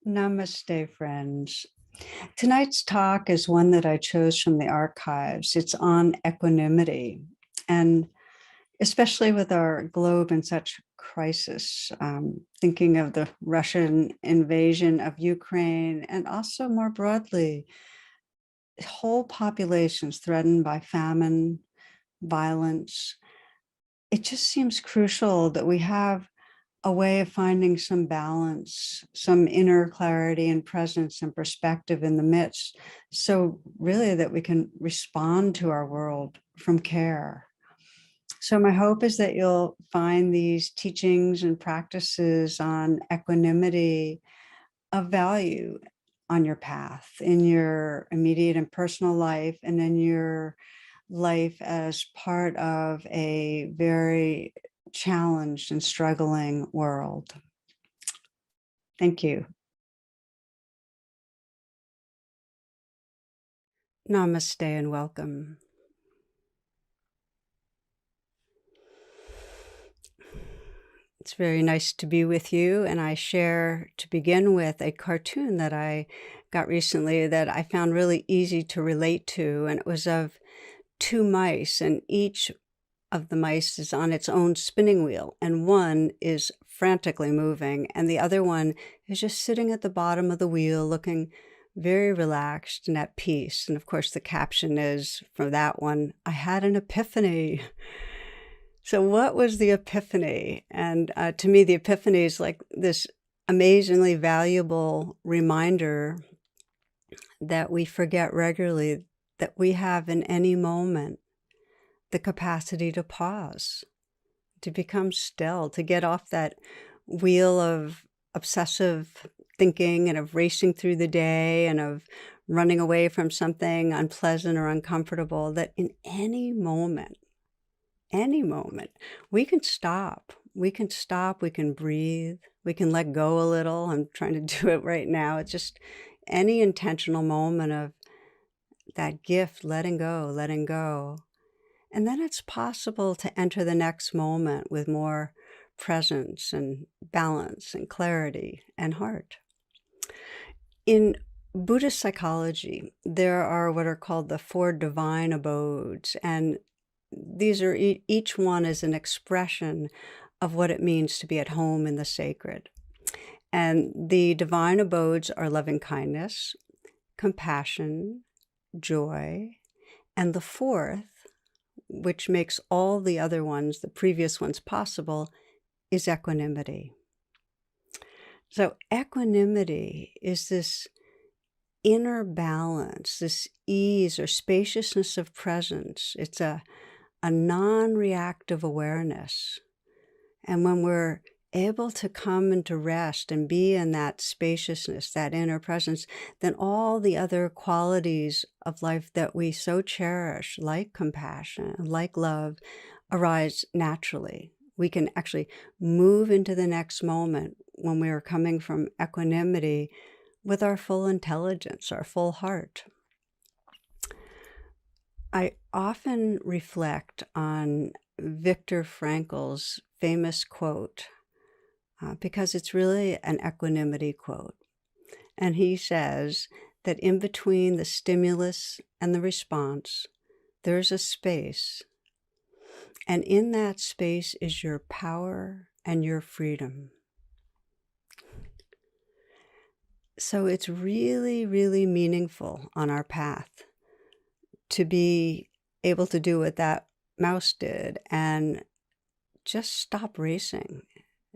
Namaste, friends. Tonight's talk is one that I chose from the archives. It's on equanimity, and especially with our globe in such crisis, thinking of the Russian invasion of Ukraine, and also more broadly, whole populations threatened by famine, violence. It just seems crucial that we have a way of finding some balance, some inner clarity and presence and perspective in the midst. So really that we can respond to our world from care. So my hope is that you'll find these teachings and practices on equanimity of value on your path, in your immediate and personal life, and in your life as part of a very challenged and struggling world. Thank you. Namaste and welcome. It's very nice to be with you, and I share, to begin with, a cartoon that I got recently that I found really easy to relate to, and it was of two mice, and each of the mice is on its own spinning wheel, and one is frantically moving, and the other one is just sitting at the bottom of the wheel looking very relaxed and at peace. And of course, the caption is for that one, "I had an epiphany." So what was the epiphany? And to me, the epiphany is like this amazingly valuable reminder that we forget regularly, that we have in any moment the capacity to pause, to become still, to get off that wheel of obsessive thinking and of racing through the day and of running away from something unpleasant or uncomfortable, that in any moment, we can stop. We can stop, we can breathe, we can let go a little. I'm trying to do it right now. It's just any intentional moment of that gift, letting go, letting go. And then it's possible to enter the next moment with more presence and balance and clarity and heart. In Buddhist psychology, there are what are called the four divine abodes, and these are each one is an expression of what it means to be at home in the sacred. And the divine abodes are loving kindness, compassion, joy, and the fourth, which makes all the other ones, the previous ones, possible, is equanimity. So equanimity is this inner balance, this ease or spaciousness of presence. It's a non-reactive awareness. And when we're able to come into rest and be in that spaciousness, that inner presence, then all the other qualities of life that we so cherish, like compassion, like love, arise naturally. We can actually move into the next moment when we are coming from equanimity with our full intelligence, our full heart. I often reflect on Viktor Frankl's famous quote, because it's really an equanimity quote. And he says that in between the stimulus and the response, there's a space. And in that space is your power and your freedom. So it's really, really meaningful on our path to be able to do what that mouse did and just stop racing.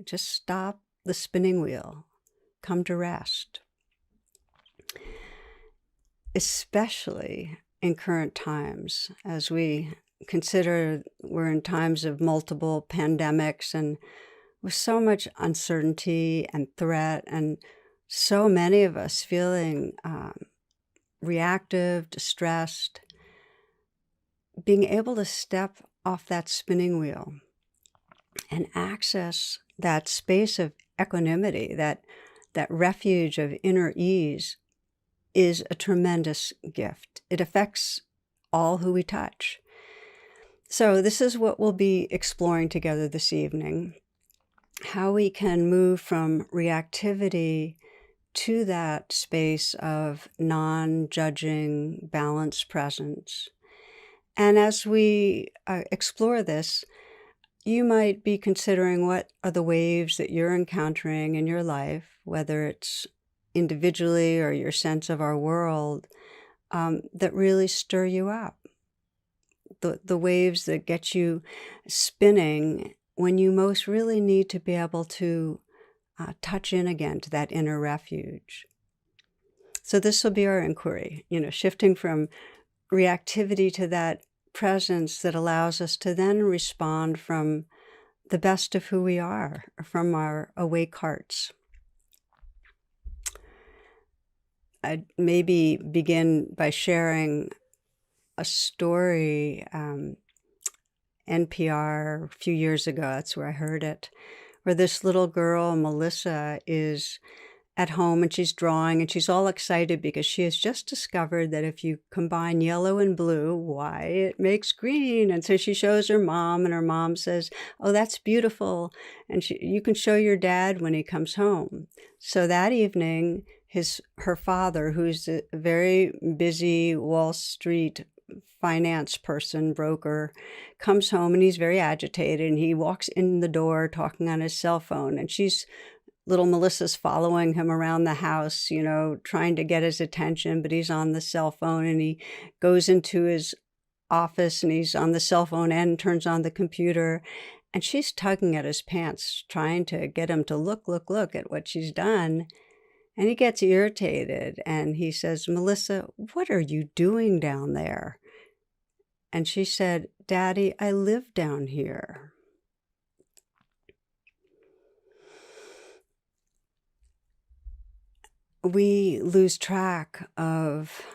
Just stop the spinning wheel. Come to rest. Especially in current times, as we consider we're in times of multiple pandemics and with so much uncertainty and threat, and so many of us feeling reactive, distressed, being able to step off that spinning wheel and access that space of equanimity, that refuge of inner ease, is a tremendous gift. It affects all who we touch. So this is what we'll be exploring together this evening, how we can move from reactivity to that space of non-judging, balanced presence. And as we explore this, you might be considering what are the waves that you're encountering in your life, whether it's individually or your sense of our world, that really stir you up. The waves that get you spinning when you most really need to be able to touch in again to that inner refuge. So this will be our inquiry, shifting from reactivity to that presence that allows us to then respond from the best of who we are, from our awake hearts. I'd maybe begin by sharing a story, NPR a few years ago, that's where I heard it, where this little girl, Melissa, is at home and she's drawing and she's all excited because she has just discovered that if you combine yellow and blue, why, it makes green. And so she shows her mom and her mom says, "Oh, that's beautiful. And you can show your dad when he comes home." So that evening, her father, who's a very busy Wall Street finance person, broker, comes home and he's very agitated and he walks in the door talking on his cell phone, and little Melissa's following him around the house, trying to get his attention, but he's on the cell phone, and he goes into his office and he's on the cell phone and turns on the computer, and she's tugging at his pants, trying to get him to look at what she's done. And he gets irritated and he says, "Melissa, what are you doing down there?" And she said, "Daddy, I live down here." We lose track of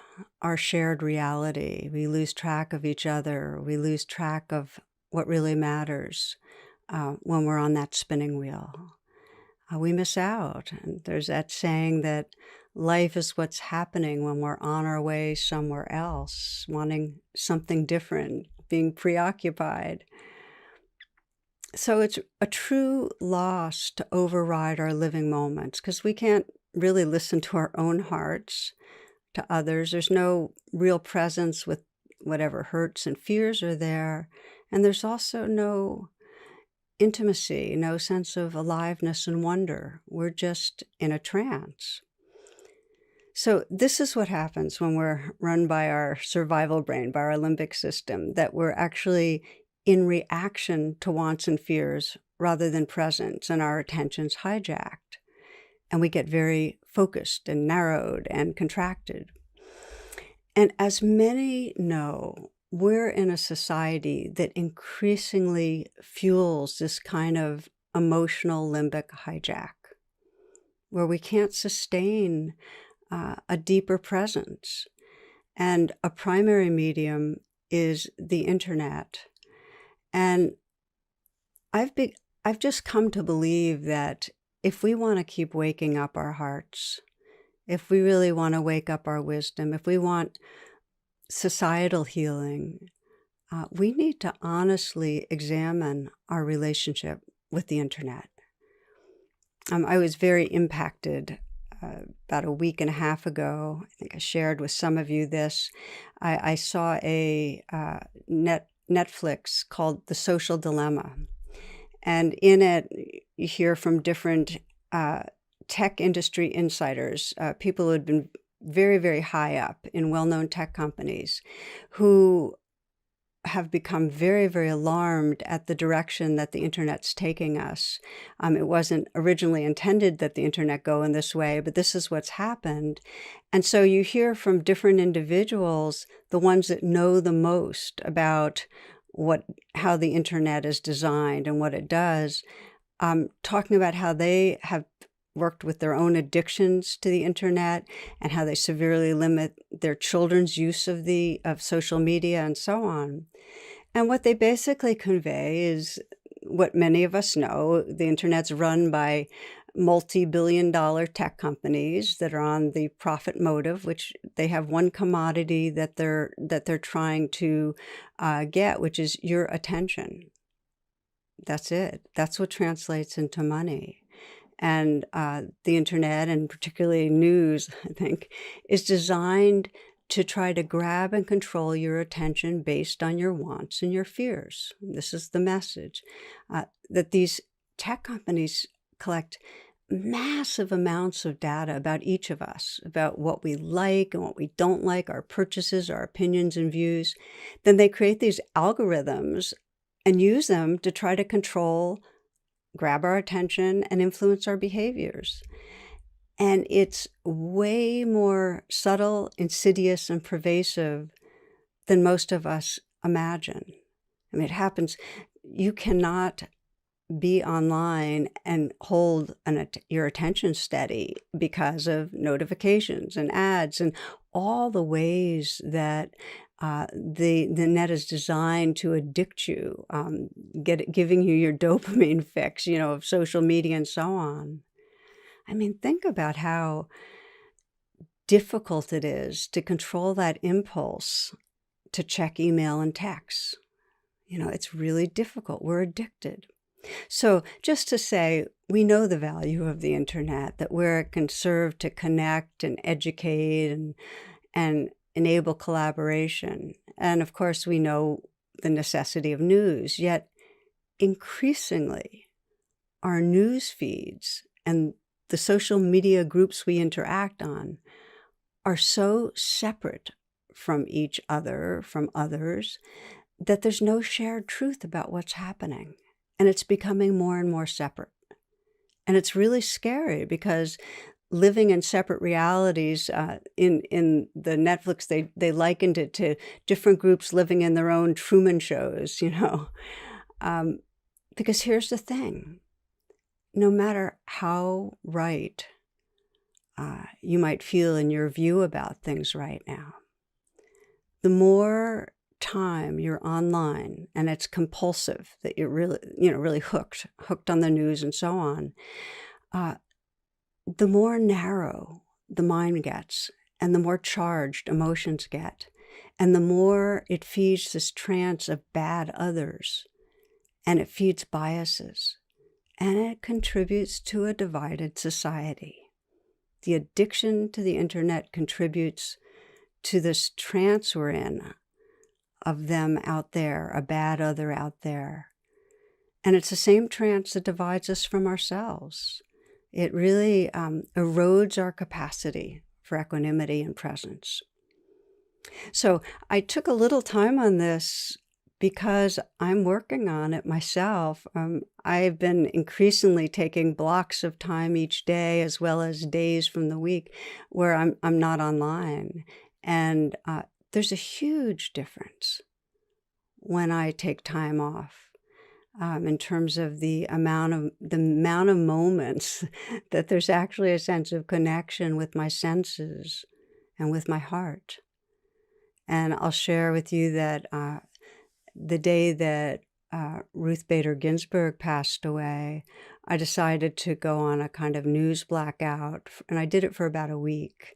our shared reality. We lose track of each other. We lose track of what really matters when we're on that spinning wheel. We miss out. And there's that saying that life is what's happening when we're on our way somewhere else, wanting something different, being preoccupied. So it's a true loss to override our living moments because we can't really listen to our own hearts, to others. There's no real presence with whatever hurts and fears are there. And there's also no intimacy, no sense of aliveness and wonder. We're just in a trance. So this is what happens when we're run by our survival brain, by our limbic system, that we're actually in reaction to wants and fears rather than presence, and our attention's hijacked. And we get very focused and narrowed and contracted. And as many know, we're in a society that increasingly fuels this kind of emotional limbic hijack, where we can't sustain a deeper presence. And a primary medium is the internet. And I've just come to believe that if we want to keep waking up our hearts, if we really want to wake up our wisdom, if we want societal healing, we need to honestly examine our relationship with the internet. I was very impacted about a week and a half ago. I think I shared with some of you this. I saw a Netflix called The Social Dilemma. And in it, you hear from different tech industry insiders, people who had been very, very high up in well-known tech companies, who have become very, very alarmed at the direction that the internet's taking us. It wasn't originally intended that the internet go in this way, but this is what's happened. And so you hear from different individuals, the ones that know the most about how the internet is designed and what it does, talking about how they have worked with their own addictions to the internet and how they severely limit their children's use of social media and so on. And what they basically convey is what many of us know: the internet's run by multi-billion-dollar tech companies that are on the profit motive, which they have one commodity that they're trying to get, which is your attention. That's it. That's what translates into money. And the internet, and particularly news, I think, is designed to try to grab and control your attention based on your wants and your fears. This is the message that these tech companies collect massive amounts of data about each of us, about what we like and what we don't like, our purchases, our opinions and views. Then they create these algorithms and use them to try to control, grab our attention, and influence our behaviors. And it's way more subtle, insidious, and pervasive than most of us imagine. I mean, it happens. You cannot be online and hold your attention steady because of notifications and ads and all the ways that the net is designed to addict you, giving you your dopamine fix, of social media and so on. I mean, think about how difficult it is to control that impulse to check email and text. It's really difficult. We're addicted. So just to say, we know the value of the internet, that where it can serve to connect and educate and enable collaboration. And of course, we know the necessity of news, yet increasingly our news feeds and the social media groups we interact on are so separate from each other, from others, that there's no shared truth about what's happening. And it's becoming more and more separate. And it's really scary because living in separate realities, in the Netflix, they likened it to different groups living in their own Truman shows, because here's the thing. No matter how right you might feel in your view about things right now, the more time you're online and it's compulsive, that you're really hooked on the news and so on, the more narrow the mind gets and the more charged emotions get, and the more it feeds this trance of bad others, and it feeds biases, and it contributes to a divided society. The addiction to the internet contributes to this trance we're in of them out there, a bad other out there. And it's the same trance that divides us from ourselves. It really erodes our capacity for equanimity and presence. So I took a little time on this because I'm working on it myself. I've been increasingly taking blocks of time each day, as well as days from the week where I'm not online. And there's a huge difference when I take time off, in terms of the amount of moments that there's actually a sense of connection with my senses and with my heart. And I'll share with you that the day that Ruth Bader Ginsburg passed away, I decided to go on a kind of news blackout, and I did it for about a week.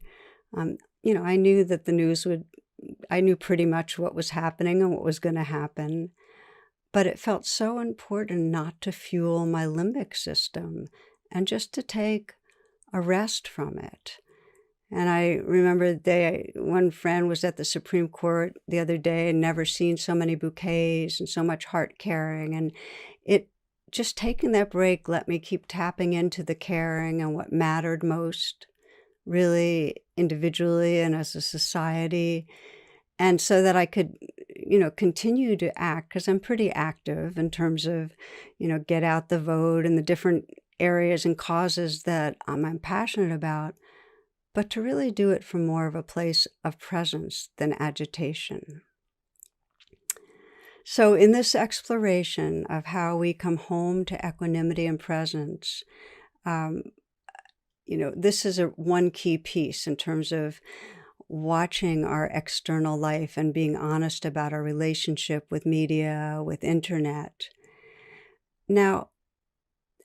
I knew that I knew pretty much what was happening and what was going to happen, but it felt so important not to fuel my limbic system and just to take a rest from it. And I remember one friend was at the Supreme Court the other day and never seen so many bouquets and so much heart caring. And just taking that break let me keep tapping into the caring and what mattered most, really individually and as a society. And so that I could, continue to act, because I'm pretty active in terms of, get out the vote and the different areas and causes that I'm passionate about, but to really do it from more of a place of presence than agitation. So in this exploration of how we come home to equanimity and presence, this is one key piece in terms of watching our external life and being honest about our relationship with media, with internet. Now,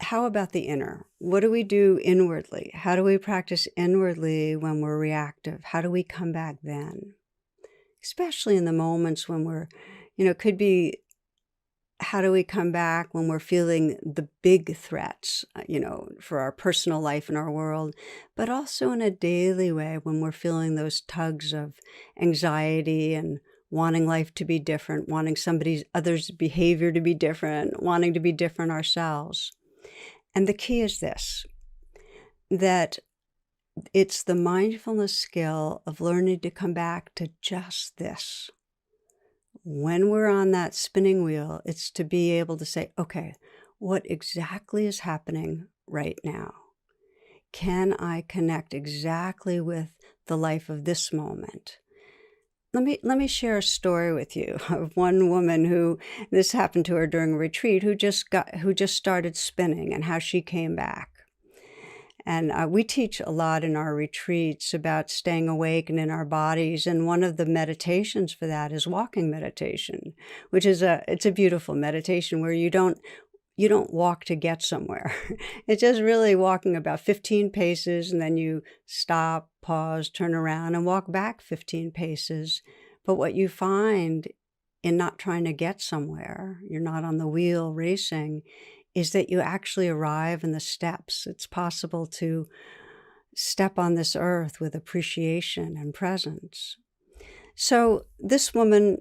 how about the inner? What do we do inwardly? How do we practice inwardly when we're reactive? How do we come back then? Especially in the moments when we're, could be how do we come back when we're feeling the big threats, for our personal life and our world, but also in a daily way when we're feeling those tugs of anxiety and wanting life to be different, wanting others' behavior to be different, wanting to be different ourselves. And the key is this, that it's the mindfulness skill of learning to come back to just this. When we're on that spinning wheel, it's to be able to say, okay, what exactly is happening right now? Can I connect exactly with the life of this moment? Let me share a story with you of one woman who this happened to her during a retreat who just started spinning and how she came back. And we teach a lot in our retreats about staying awake and in our bodies. And one of the meditations for that is walking meditation, which is it's a beautiful meditation where you don't walk to get somewhere. It's just really walking about 15 paces, and then you stop, pause, turn around, and walk back 15 paces. But what you find in not trying to get somewhere, you're not on the wheel racing, is that you actually arrive in the steps. It's possible to step on this earth with appreciation and presence. So this woman,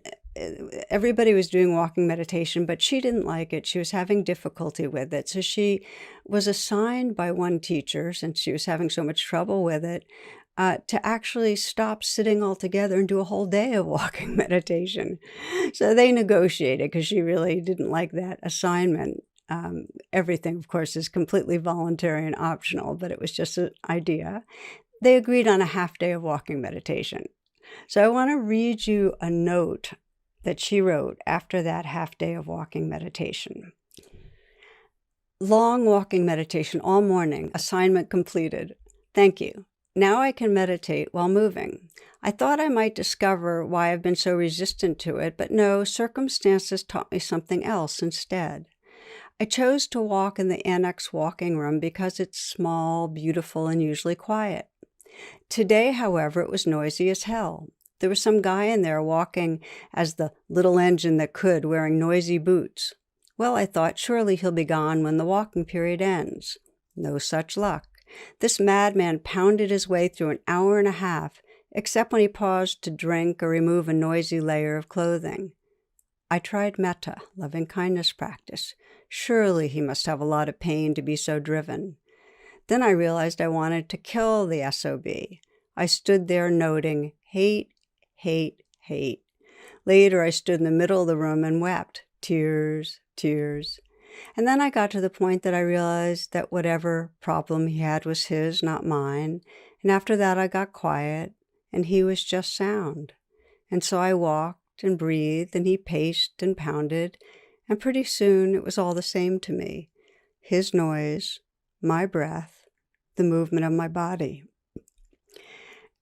everybody was doing walking meditation, but she didn't like it. She was having difficulty with it. So she was assigned by one teacher, since she was having so much trouble with it, to actually stop sitting altogether and do a whole day of walking meditation. So they negotiated because she really didn't like that assignment. Everything, of course, is completely voluntary and optional, but it was just an idea. They agreed on a half day of walking meditation. So I want to read you a note that she wrote after that half day of walking meditation. Long walking meditation all morning, assignment completed. Thank you. Now I can meditate while moving. I thought I might discover why I've been so resistant to it, but no, circumstances taught me something else instead. I chose to walk in the annex walking room because it's small, beautiful, and usually quiet. Today, however, it was noisy as hell. There was some guy in there walking as the little engine that could, wearing noisy boots. Well, I thought, surely he'll be gone when the walking period ends. No such luck. This madman pounded his way through an hour and a half, except when he paused to drink or remove a noisy layer of clothing. I tried metta, loving-kindness practice. Surely he must have a lot of pain to be so driven. Then I realized I wanted to kill the SOB. I stood there noting, hate, hate, hate. Later, I stood in the middle of the room and wept. Tears, tears. And then I got to the point that I realized that whatever problem he had was his, not mine. And after that, I got quiet, and he was just sound. And so I walked and breathed, and he paced and pounded, and pretty soon it was all the same to me. His noise, my breath, the movement of my body.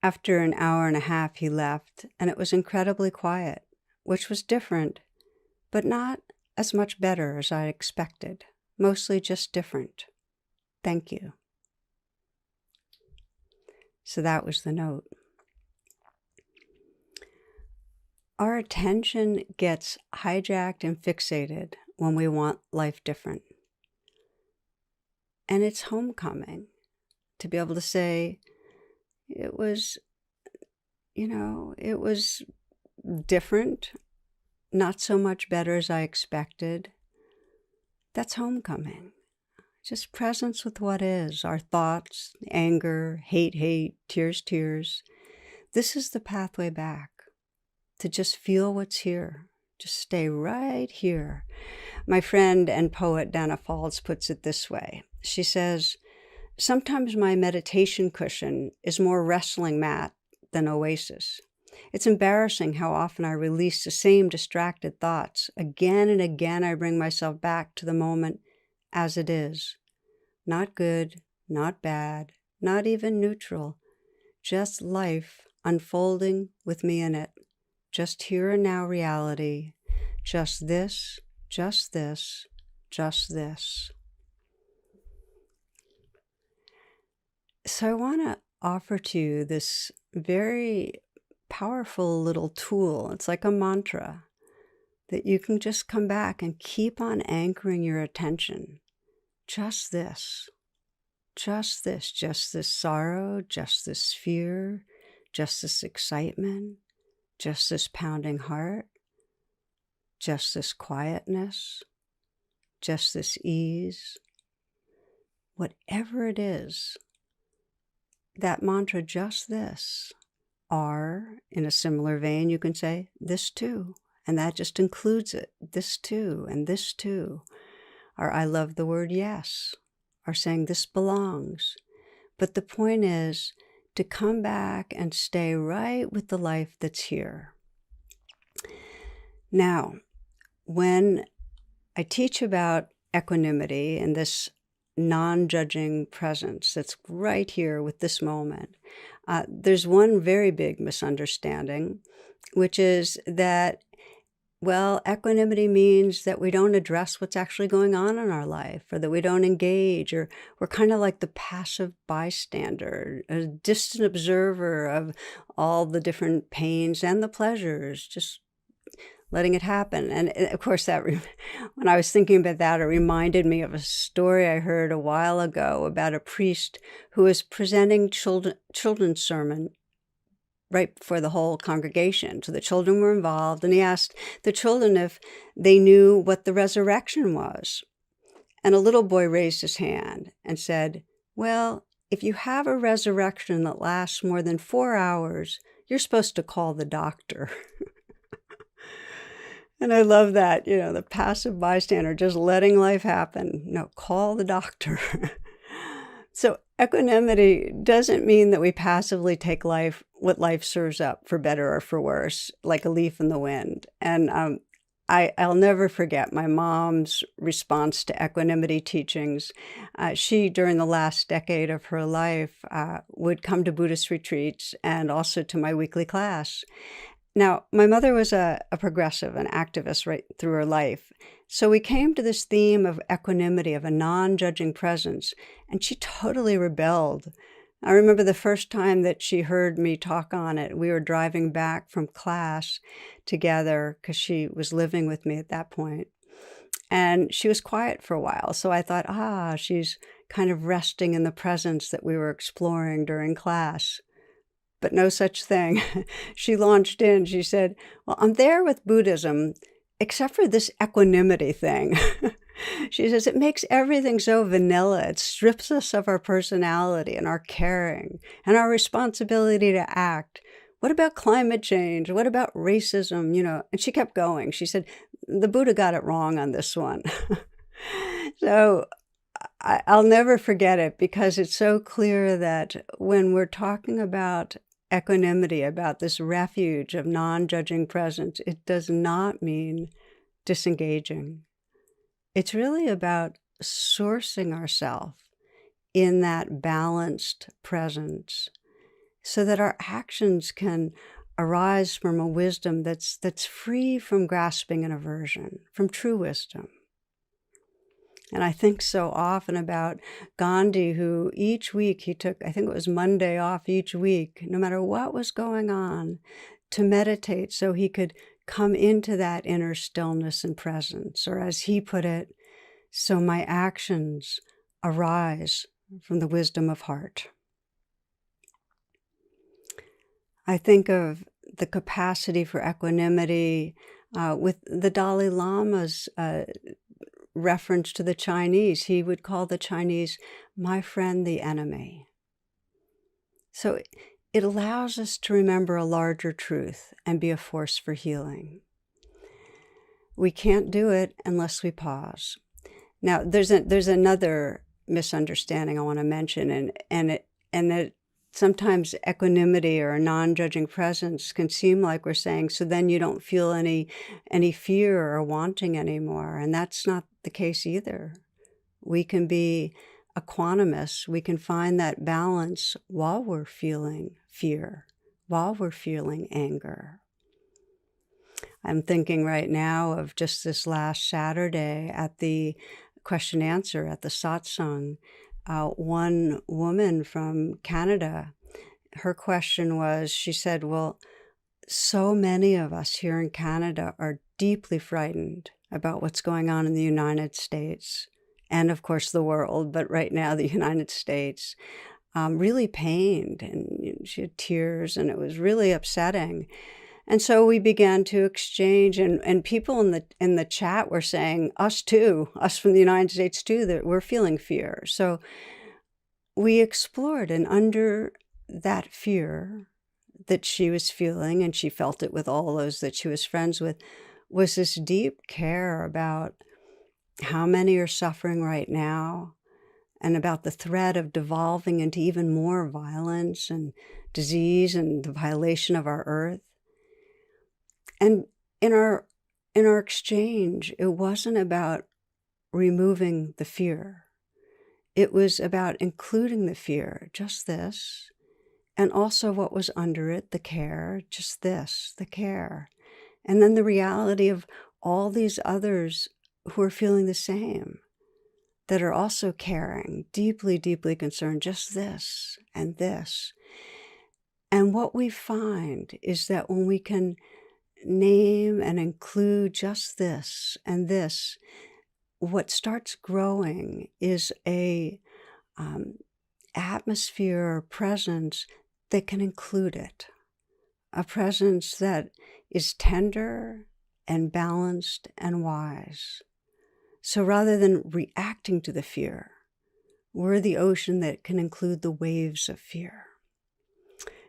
After an hour and a half, he left, and it was incredibly quiet, which was different, but not as much better as I expected, mostly just different. Thank you. So that was the note. Our attention gets hijacked and fixated when we want life different. And it's homecoming to be able to say, it was different, not so much better as I expected. That's homecoming. Just presence with what is, our thoughts, anger, hate, tears, tears. This is the pathway back, to just feel what's here. Just stay right here. My friend and poet Dana Falls puts it this way. She says, sometimes my meditation cushion is more wrestling mat than oasis. It's embarrassing how often I release the same distracted thoughts. Again and again, I bring myself back to the moment as it is. Not good, not bad, not even neutral. Just life unfolding with me in it. Just here and now reality. Just this, just this, just this. So I want to offer to you this very powerful little tool. It's like a mantra that you can just come back and keep on anchoring your attention. Just this, just this, just this sorrow, just this fear, just this excitement, just this pounding heart, just this quietness, just this ease. Whatever it is, that mantra, just this, or in a similar vein, you can say this too, and that just includes it, this too, and this too. Or I love the word yes, or saying this belongs. But the point is to come back and stay right with the life that's here. Now, when I teach about equanimity and this non-judging presence that's right here with this moment, there's one very big misunderstanding, which is that, well, equanimity means that we don't address what's actually going on in our life, or that we don't engage, or we're kind of like the passive bystander, a distant observer of all the different pains and the pleasures, just letting it happen. And of course, when I was thinking about that, it reminded me of a story I heard a while ago about a priest who was presenting children's sermon right before the whole congregation. So the children were involved, and he asked the children if they knew what the resurrection was. And a little boy raised his hand and said, well, if you have a resurrection that lasts more than 4 hours, you're supposed to call the doctor. And I love that, the passive bystander, just letting life happen. No, call the doctor. So equanimity doesn't mean that we passively take what life serves up, for better or for worse, like a leaf in the wind. And I'll never forget my mom's response to equanimity teachings. She, during the last decade of her life, would come to Buddhist retreats and also to my weekly class. Now, my mother was a progressive, an activist right through her life. So we came to this theme of equanimity, of a non-judging presence, and she totally rebelled. I remember the first time that she heard me talk on it. We were driving back from class together because she was living with me at that point. And she was quiet for a while. So I thought, she's kind of resting in the presence that we were exploring during class. But no such thing. She launched in. She said, well, I'm there with Buddhism, except for this equanimity thing. She says, it makes everything so vanilla. It strips us of our personality and our caring and our responsibility to act. What about climate change? What about racism? And she kept going. She said, the Buddha got it wrong on this one. So I'll never forget it, because it's so clear that when we're talking about equanimity, about this refuge of non-judging presence, it does not mean disengaging. It's really about sourcing ourselves in that balanced presence so that our actions can arise from a wisdom that's free from grasping and aversion, from true wisdom. And I think so often about Gandhi, who each week he took, I think it was Monday off each week, no matter what was going on, to meditate so he could come into that inner stillness and presence. Or as he put it, so my actions arise from the wisdom of heart. I think of the capacity for equanimity with the Dalai Lama's reference to the Chinese. He would call the Chinese, my friend, the enemy. So it allows us to remember a larger truth and be a force for healing. We can't do it unless we pause. Now, there's another misunderstanding I want to mention, and that sometimes equanimity or a non-judging presence can seem like we're saying, so then you don't feel any fear or wanting anymore. And that's not the case either. We can be equanimous. We can find that balance while we're feeling fear, while we're feeling anger. I'm thinking right now of just this last Saturday at the question answer at the satsang. One woman from Canada, her question was, she said, well, so many of us here in Canada are deeply frightened about what's going on in the United States and, of course, the world, but right now the United States, really pained, and she had tears, and it was really upsetting. And so we began to exchange, and people in the chat were saying, us too, us from the United States too, that we're feeling fear. So we explored, and under that fear that she was feeling, and she felt it with all those that she was friends with, was this deep care about how many are suffering right now, and about the threat of devolving into even more violence and disease and the violation of our earth. And in our exchange, it wasn't about removing the fear. It was about including the fear, just this, and also what was under it, the care, just this, the care. And then the reality of all these others who are feeling the same, that are also caring, deeply, deeply concerned, just this and this. And what we find is that when we can name and include just this and this, what starts growing is a atmosphere or presence that can include it, a presence that is tender and balanced and wise. So rather than reacting to the fear, we're the ocean that can include the waves of fear.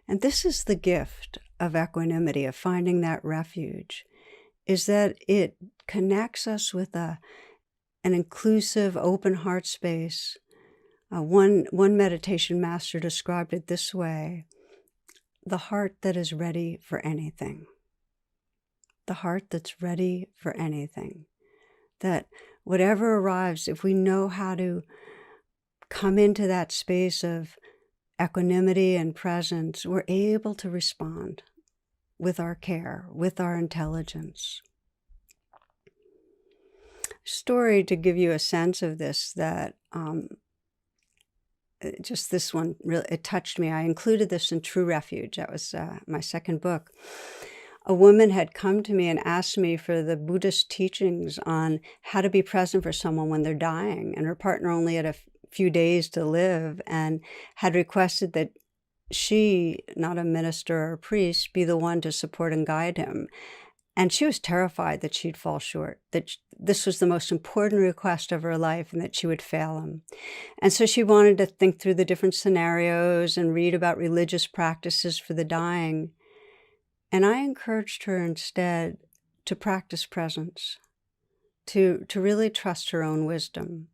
And this is the gift of equanimity, of finding that refuge, is that it connects us with an inclusive, open heart space. One meditation master described it this way: the heart that is ready for anything. The heart that's ready for anything. That whatever arrives, if we know how to come into that space of equanimity and presence, we're able to respond with our care, with our intelligence. Story to give you a sense of this, that just this one, really, it touched me. I included this in True Refuge. That was my second book. A woman had come to me and asked me for the Buddhist teachings on how to be present for someone when they're dying, and her partner only had a few days to live, and had requested that she, not a minister or a priest, be the one to support and guide him. And she was terrified that she'd fall short, that this was the most important request of her life and that she would fail him. And so she wanted to think through the different scenarios and read about religious practices for the dying. And I encouraged her instead to practice presence, to really trust her own wisdom.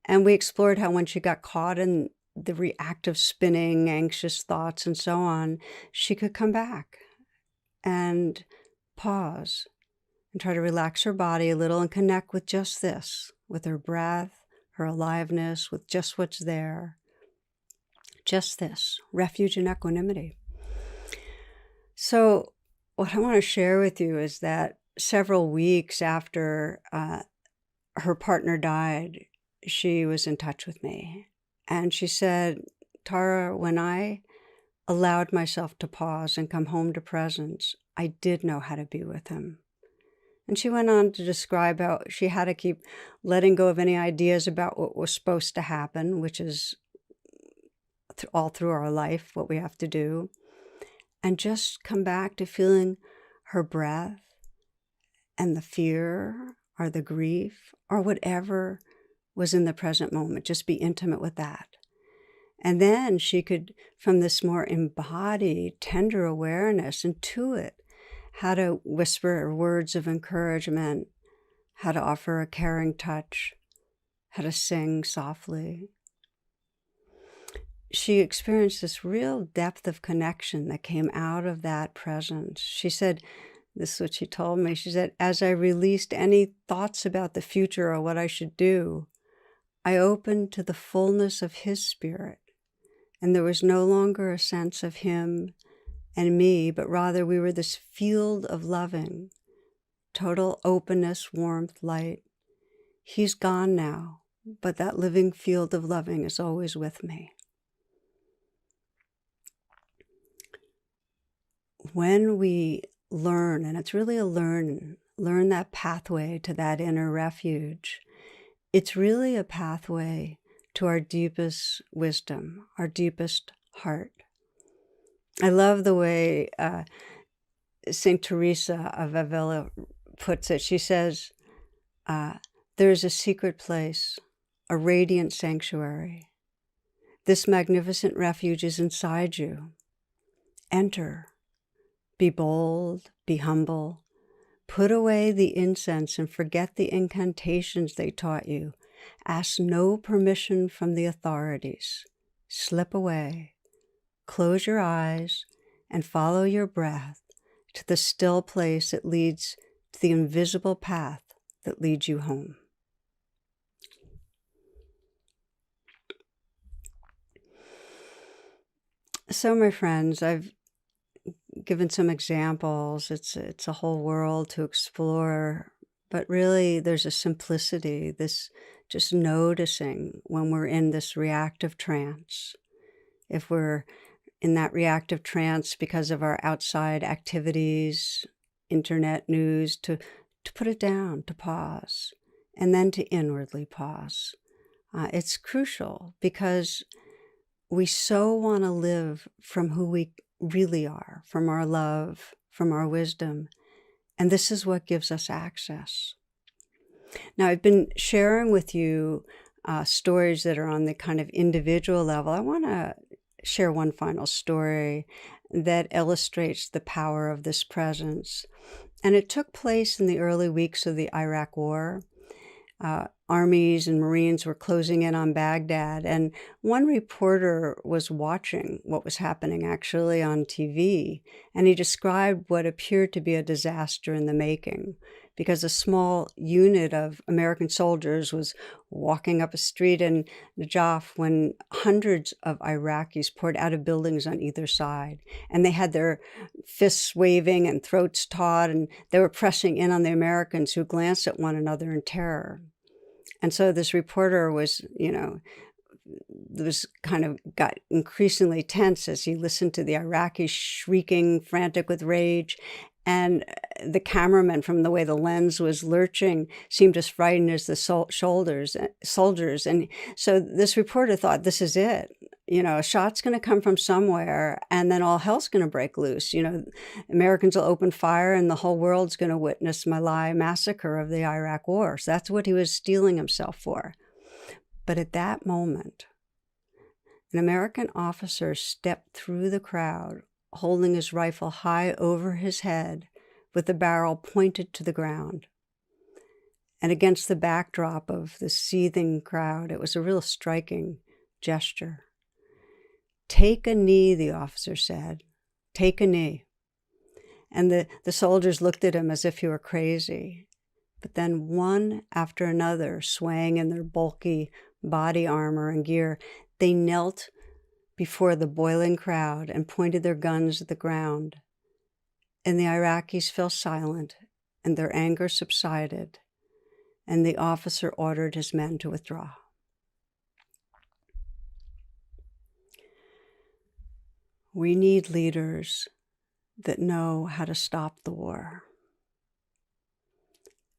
And we explored how when she got caught in the reactive spinning, anxious thoughts and so on, she could come back and pause and try to relax her body a little and connect with just this, with her breath, her aliveness, with just what's there. Just this, refuge and equanimity. So what I want to share with you is that several weeks after her partner died, she was in touch with me. And she said, Tara, when I allowed myself to pause and come home to presence, I did know how to be with him. And she went on to describe how she had to keep letting go of any ideas about what was supposed to happen, which is all through our life, what we have to do, and just come back to feeling her breath and the fear or the grief or whatever was in the present moment. Just be intimate with that. And then she could, from this more embodied, tender awareness, intuit how to whisper words of encouragement, how to offer a caring touch, how to sing softly. She experienced this real depth of connection that came out of that presence. She said, this is what she told me, she said, as I released any thoughts about the future or what I should do, I opened to the fullness of his spirit. And there was no longer a sense of him and me, but rather we were this field of loving, total openness, warmth, light. He's gone now, but that living field of loving is always with me. When we learn, and it's really a learn, learn that pathway to that inner refuge. It's really a pathway to our deepest wisdom, our deepest heart. I love the way St. Teresa of Avila puts it. She says, there is a secret place, a radiant sanctuary. This magnificent refuge is inside you. Enter. Be bold, be humble. Put away the incense and forget the incantations they taught you. Ask no permission from the authorities. Slip away. Close your eyes and follow your breath to the still place that leads to the invisible path that leads you home. So, my friends, I've given some examples. It's a whole world to explore, but really there's a simplicity, this just noticing when we're in this reactive trance. If we're in that reactive trance because of our outside activities, internet news, to put it down, to pause, and then to inwardly pause. It's crucial because we so want to live from who we really are, from our love, from our wisdom. And this is what gives us access. Now, I've been sharing with you stories that are on the kind of individual level. I want to share one final story that illustrates the power of this presence. And it took place in the early weeks of the Iraq War. Armies and Marines were closing in on Baghdad, and one reporter was watching what was happening actually on TV, and he described what appeared to be a disaster in the making, because a small unit of American soldiers was walking up a street in Najaf when hundreds of Iraqis poured out of buildings on either side, and they had their fists waving and throats taut, and they were pressing in on the Americans, who glanced at one another in terror. And so this reporter was, got increasingly tense as he listened to the Iraqis shrieking, frantic with rage. And the cameraman, from the way the lens was lurching, seemed as frightened as the soldiers. And so this reporter thought, this is it. A shot's going to come from somewhere, and then all hell's going to break loose. Americans will open fire, and the whole world's going to witness My Lai massacre of the Iraq War. So that's what he was steeling himself for. But at that moment, an American officer stepped through the crowd, holding his rifle high over his head with the barrel pointed to the ground. And against the backdrop of the seething crowd, it was a real striking gesture. Take a knee, the officer said. Take a knee. And the soldiers looked at him as if he were crazy. But then one after another, swaying in their bulky body armor and gear, they knelt before the boiling crowd and pointed their guns at the ground. And the Iraqis fell silent, and their anger subsided, and the officer ordered his men to withdraw. We need leaders that know how to stop the war.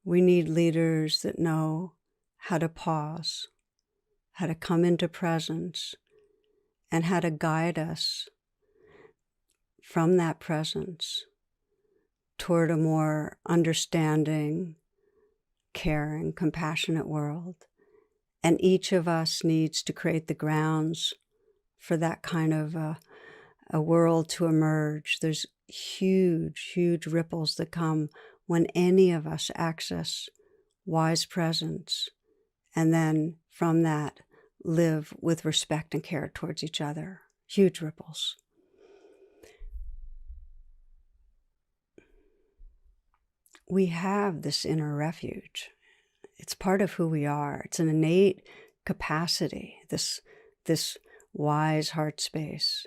We need leaders that know how to pause, how to come into presence, and how to guide us from that presence toward a more understanding, caring, compassionate world. And each of us needs to create the grounds for that kind of a world to emerge. There's huge, huge ripples that come when any of us access wise presence, and then from that live with respect and care towards each other. Huge ripples. We have this inner refuge. It's part of who we are. It's an innate capacity, this wise heart space.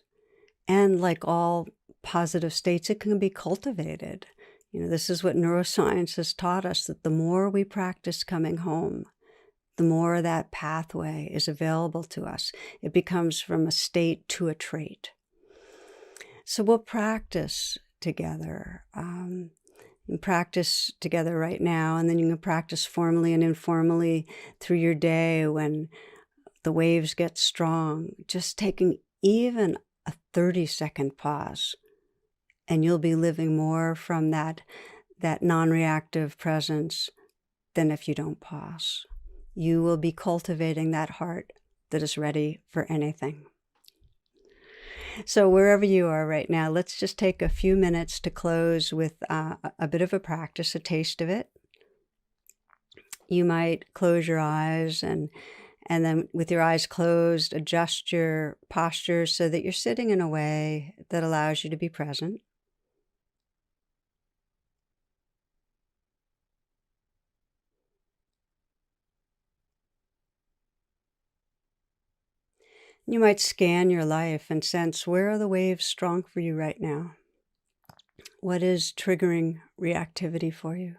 And like all positive states, it can be cultivated. This is what neuroscience has taught us, that the more we practice coming home, the more that pathway is available to us. It becomes from a state to a trait. So we'll practice together. You can practice together right now, and then you can practice formally and informally through your day when the waves get strong. Just taking even a 30-second pause, and you'll be living more from that non-reactive presence than if you don't pause. You will be cultivating that heart that is ready for anything. So wherever you are right now, let's just take a few minutes to close with a bit of a practice, a taste of it. You might close your eyes and then with your eyes closed, adjust your posture so that you're sitting in a way that allows you to be present. You might scan your life and sense, where are the waves strong for you right now? What is triggering reactivity for you?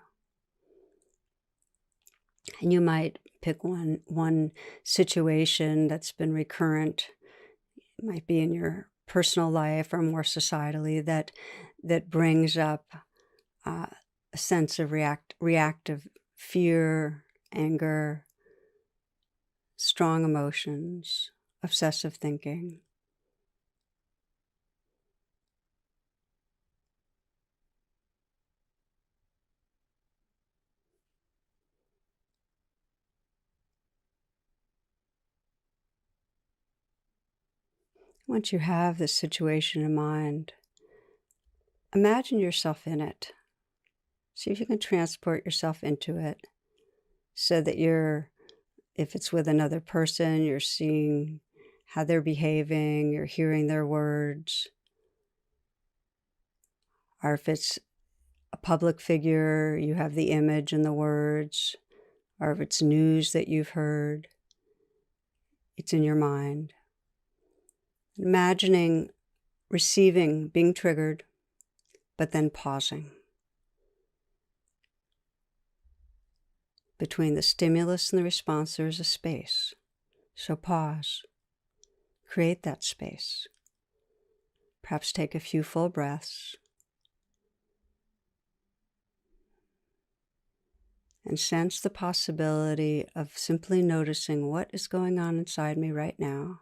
And you might pick one situation that's been recurrent. It might be in your personal life or more societally that brings up a sense of reactive fear, anger, strong emotions, obsessive thinking. Once you have this situation in mind, imagine yourself in it. See if you can transport yourself into it so that if it's with another person, you're seeing how they're behaving, you're hearing their words. Or if it's a public figure, you have the image and the words. Or if it's news that you've heard, it's in your mind. Imagining receiving, being triggered, but then pausing. Between the stimulus and the response, there is a space. So pause. Create that space. Perhaps take a few full breaths. And sense the possibility of simply noticing what is going on inside me right now.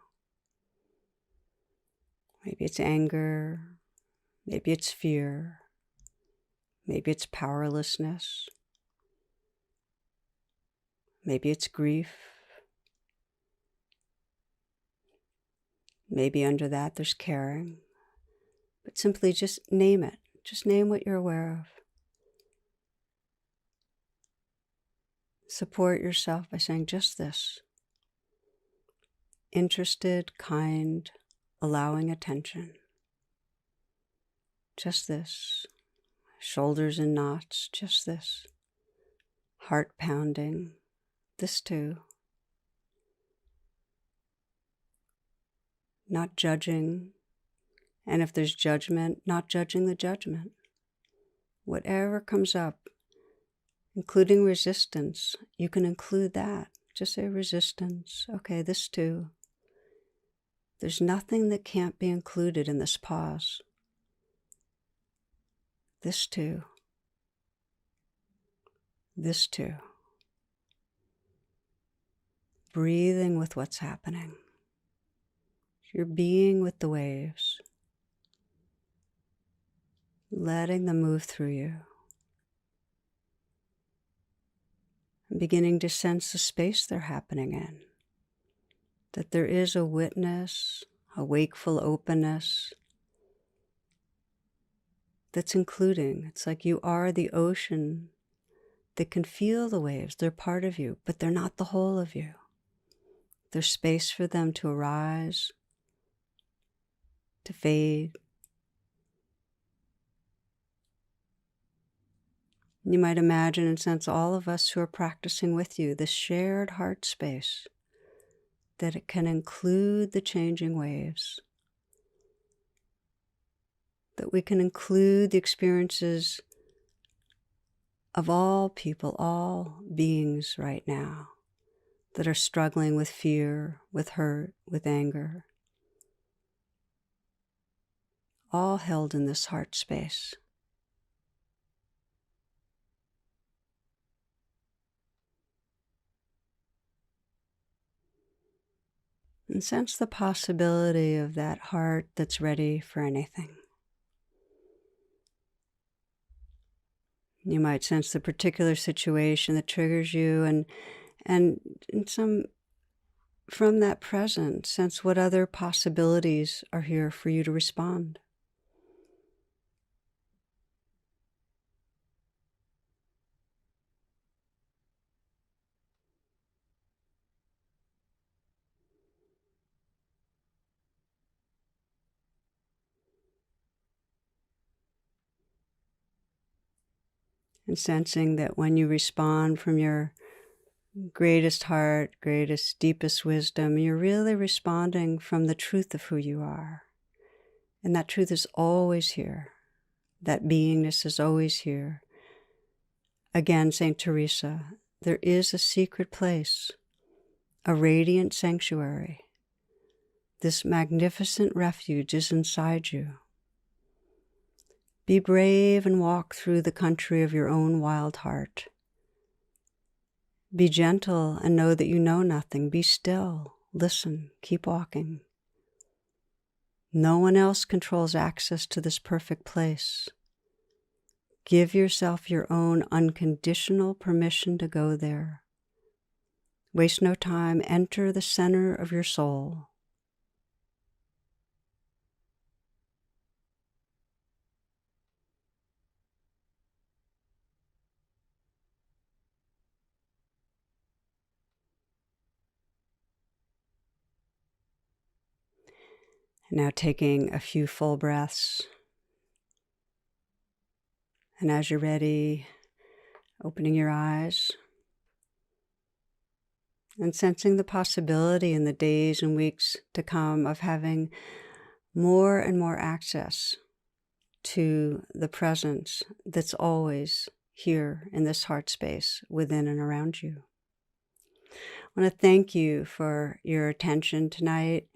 Maybe it's anger. Maybe it's fear. Maybe it's powerlessness. Maybe it's grief. Maybe under that there's caring. But simply just name it. Just name what you're aware of. Support yourself by saying just this. Interested, kind, allowing attention. Just this. Shoulders in knots, just this. Heart pounding, this too. Not judging, and if there's judgment, not judging the judgment. Whatever comes up, including resistance, you can include that. Just say resistance. Okay, this too. There's nothing that can't be included in this pause. This too. This too. Breathing with what's happening. You're being with the waves. Letting them move through you. And beginning to sense the space they're happening in. That there is a witness, a wakeful openness that's including. It's like you are the ocean that can feel the waves. They're part of you, but they're not the whole of you. There's space for them to arise, to fade. You might imagine and sense all of us who are practicing with you, this shared heart space, that it can include the changing waves, that we can include the experiences of all people, all beings right now that are struggling with fear, with hurt, with anger, all held in this heart space. And sense the possibility of that heart that's ready for anything. You might sense the particular situation that triggers you, and in some from that present, sense what other possibilities are here for you to respond. And sensing that when you respond from your greatest heart, greatest, deepest wisdom, you're really responding from the truth of who you are. And that truth is always here. That beingness is always here. Again, St. Teresa, there is a secret place, a radiant sanctuary. This magnificent refuge is inside you. Be brave and walk through the country of your own wild heart. Be gentle and know that you know nothing. Be still, listen, keep walking. No one else controls access to this perfect place. Give yourself your own unconditional permission to go there. Waste no time. Enter the center of your soul. Now taking a few full breaths. And as you're ready, opening your eyes and sensing the possibility in the days and weeks to come of having more and more access to the presence that's always here in this heart space within and around you. I want to thank you for your attention tonight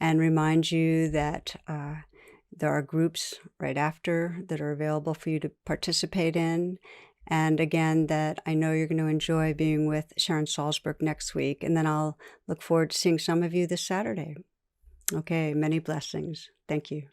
and remind you that there are groups right after that are available for you to participate in. And again, that I know you're going to enjoy being with Sharon Salzberg next week. And then I'll look forward to seeing some of you this Saturday. Okay, many blessings. Thank you.